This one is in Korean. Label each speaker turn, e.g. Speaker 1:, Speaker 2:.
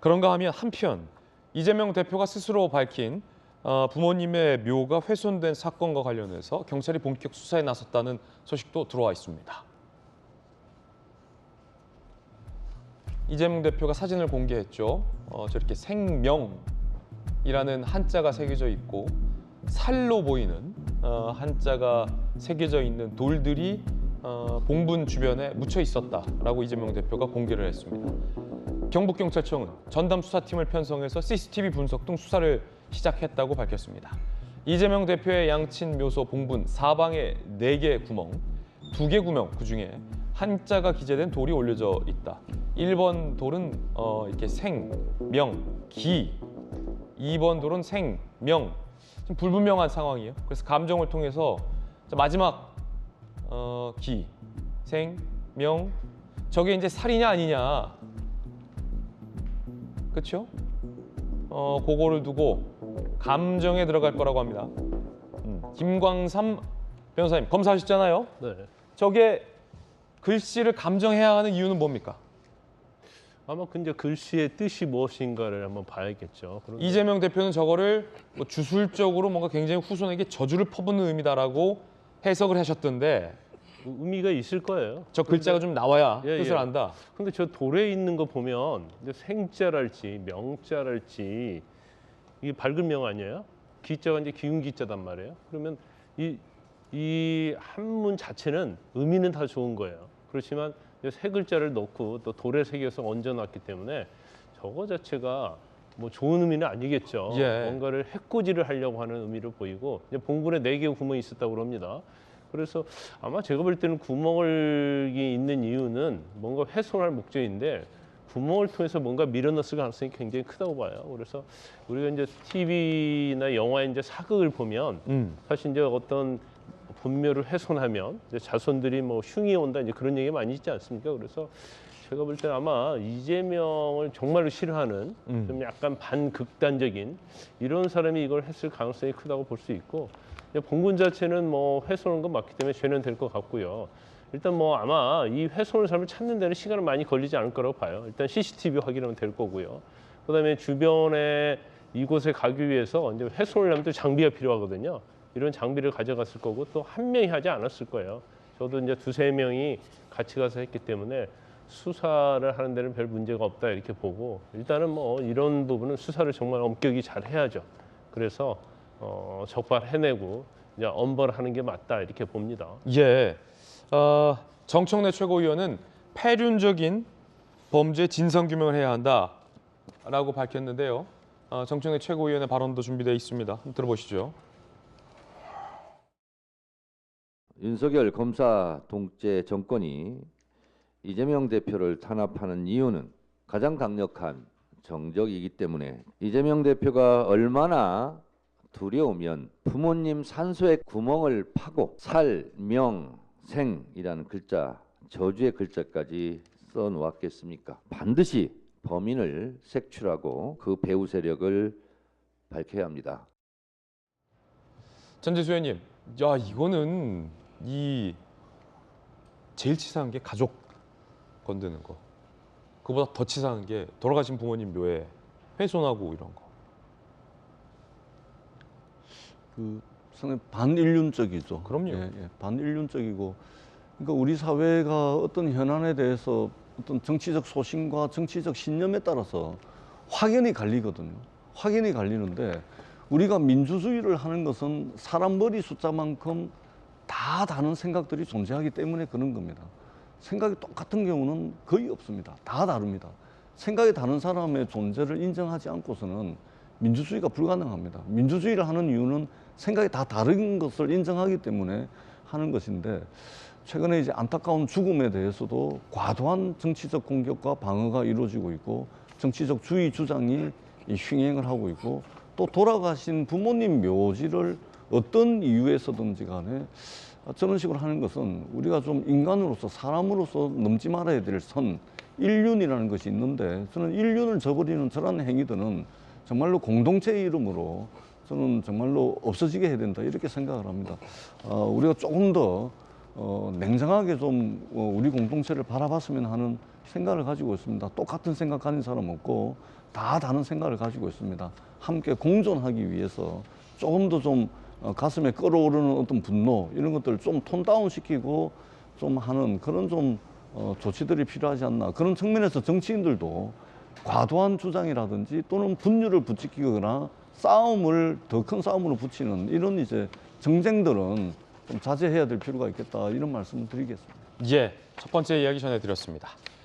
Speaker 1: 그런가 하면 한편 이재명 대표가 스스로 밝힌 부모님의 묘가 훼손된 사건과 관련해서 경찰이 본격 수사에 나섰다는 소식도 들어와 있습니다. 이재명 대표가 사진을 공개했죠. 저렇게 생명이라는 한자가 새겨져 있고 살로 보이는 한자가 새겨져 있는 돌들이 봉분 주변에 묻혀 있었다라고 이재명 대표가 공개를 했습니다. 경북경찰청은 전담 수사팀을 편성해서 CCTV 분석 등 수사를 시작했다고 밝혔습니다. 이재명 대표의 양친 묘소 봉분 사방에 4개 구멍, 2개 구멍 그중에 한자가 기재된 돌이 올려져 있다. 1번 돌은 이렇게 생, 명, 기. 2번 돌은 생, 명. 지금 불분명한 상황이에요. 그래서 감정을 통해서 마지막 기, 생, 명. 저게 이제 살이냐 아니냐. 그렇죠? 그거를 두고 감정에 들어갈 거라고 합니다. 김광삼 변호사님 검사하셨잖아요.
Speaker 2: 네.
Speaker 1: 저게 글씨를 감정해야 하는 이유는 뭡니까?
Speaker 2: 아마 근데 글씨의 뜻이 무엇인가를 한번 봐야겠죠.
Speaker 1: 이재명 대표는 저거를 뭐 주술적으로 뭔가 굉장히 후손에게 저주를 퍼붓는 의미다라고 해석을 하셨던데
Speaker 2: 의미가 있을 거예요.
Speaker 1: 저 글자가 좀 나와야
Speaker 2: 예,
Speaker 1: 뜻을
Speaker 2: 예.
Speaker 1: 안다.
Speaker 2: 근데 저 돌에 있는 거 보면 생자랄지 명자랄지 이게 밝은 명 아니에요? 기자가 이제 기운 기자단 말이에요. 그러면 이 한문 자체는 의미는 다 좋은 거예요. 그렇지만 세 글자를 넣고 또 돌에 새겨서 얹어놨기 때문에 저거 자체가 뭐 좋은 의미는 아니겠죠.
Speaker 1: 예.
Speaker 2: 뭔가를 해코지를 하려고 하는 의미를 보이고 이제 봉분에 4개의 구멍이 있었다고 그럽니다. 그래서 아마 제가 볼 때는 구멍이 있는 이유는 뭔가 훼손할 목적인데 구멍을 통해서 뭔가 밀어넣었을 가능성이 굉장히 크다고 봐요. 그래서 우리가 이제 TV나 영화의 이제 사극을 보면 사실 이제 어떤 분묘를 훼손하면 이제 자손들이 뭐 흉이 온다 이제 그런 얘기 많이 있지 않습니까? 그래서 제가 볼 때는 아마 이재명을 정말로 싫어하는 좀 약간 반극단적인 이런 사람이 이걸 했을 가능성이 크다고 볼 수 있고 봉분 자체는 뭐 훼손한 건 맞기 때문에 죄는 될 것 같고요. 일단 뭐 아마 이 훼손을 사람을 찾는 데는 시간은 많이 걸리지 않을 거라고 봐요. 일단 CCTV 확인하면 될 거고요. 그다음에 주변에 이곳에 가기 위해서 이제 훼손을 하면 또 장비가 필요하거든요. 이런 장비를 가져갔을 거고 또 한 명이 하지 않았을 거예요. 저도 이제 2~3명이 같이 가서 했기 때문에 수사를 하는 데는 별 문제가 없다 이렇게 보고 일단은 뭐 이런 부분은 수사를 정말 엄격히 잘 해야죠. 그래서 적발해내고 이제 엄벌하는 게 맞다 이렇게 봅니다.
Speaker 1: 예. 정청래 최고위원은 폐륜적인 범죄 진상규명을 해야 한다라고 밝혔는데요. 정청래 최고위원의 발언도 준비되어 있습니다. 한번 들어보시죠.
Speaker 3: 윤석열 검사 동체 정권이 이재명 대표를 탄압하는 이유는 가장 강력한 정적이기 때문에 이재명 대표가 얼마나 두려우면 부모님 산소에 구멍을 파고 살, 명, 생이라는 글자, 저주의 글자까지 써놓았겠습니까? 반드시 범인을 색출하고 그 배후 세력을 밝혀야 합니다.
Speaker 1: 전재수 의원님, 야 이거는 제일 치사한 게 가족 건드는 거. 그보다 더 치사한 게 돌아가신 부모님 묘에 훼손하고 이런 거.
Speaker 4: 상당히 반인륜적이죠.
Speaker 1: 그럼요.
Speaker 4: 예, 반인륜적이고, 그러니까 우리 사회가 어떤 현안에 대해서 어떤 정치적 소신과 정치적 신념에 따라서 확연히 갈리거든요. 확연히 갈리는데 우리가 민주주의를 하는 것은 사람 머리 숫자만큼 다 다른 생각들이 존재하기 때문에 그런 겁니다. 생각이 똑같은 경우는 거의 없습니다. 다 다릅니다. 생각이 다른 사람의 존재를 인정하지 않고서는 민주주의가 불가능합니다. 민주주의를 하는 이유는 생각이 다 다른 것을 인정하기 때문에 하는 것인데 최근에 이제 안타까운 죽음에 대해서도 과도한 정치적 공격과 방어가 이루어지고 있고 정치적 주의 주장이 횡행을 하고 있고 또 돌아가신 부모님 묘지를 어떤 이유에서든지 간에 저런 식으로 하는 것은 우리가 좀 인간으로서 사람으로서 넘지 말아야 될 선, 인륜이라는 것이 있는데 저는 인륜을 저버리는 저런 행위들은 정말로 공동체의 이름으로 저는 정말로 없어지게 해야 된다 이렇게 생각을 합니다. 우리가 조금 더 냉정하게 좀 우리 공동체를 바라봤으면 하는 생각을 가지고 있습니다. 똑같은 생각 가진 사람 없고 다 다른 생각을 가지고 있습니다. 함께 공존하기 위해서 조금 더 좀 가슴에 끓어오르는 어떤 분노 이런 것들을 좀 톤 다운 시키고 좀 하는 그런 좀 조치들이 필요하지 않나. 그런 측면에서 정치인들도 과도한 주장이라든지 또는 분열을 부추기거나 싸움을 더 큰 싸움으로 붙이는 이런 이제 정쟁들은 좀 자제해야 될 필요가 있겠다 이런 말씀을 드리겠습니다.
Speaker 1: 예, 첫 번째 이야기 전해드렸습니다.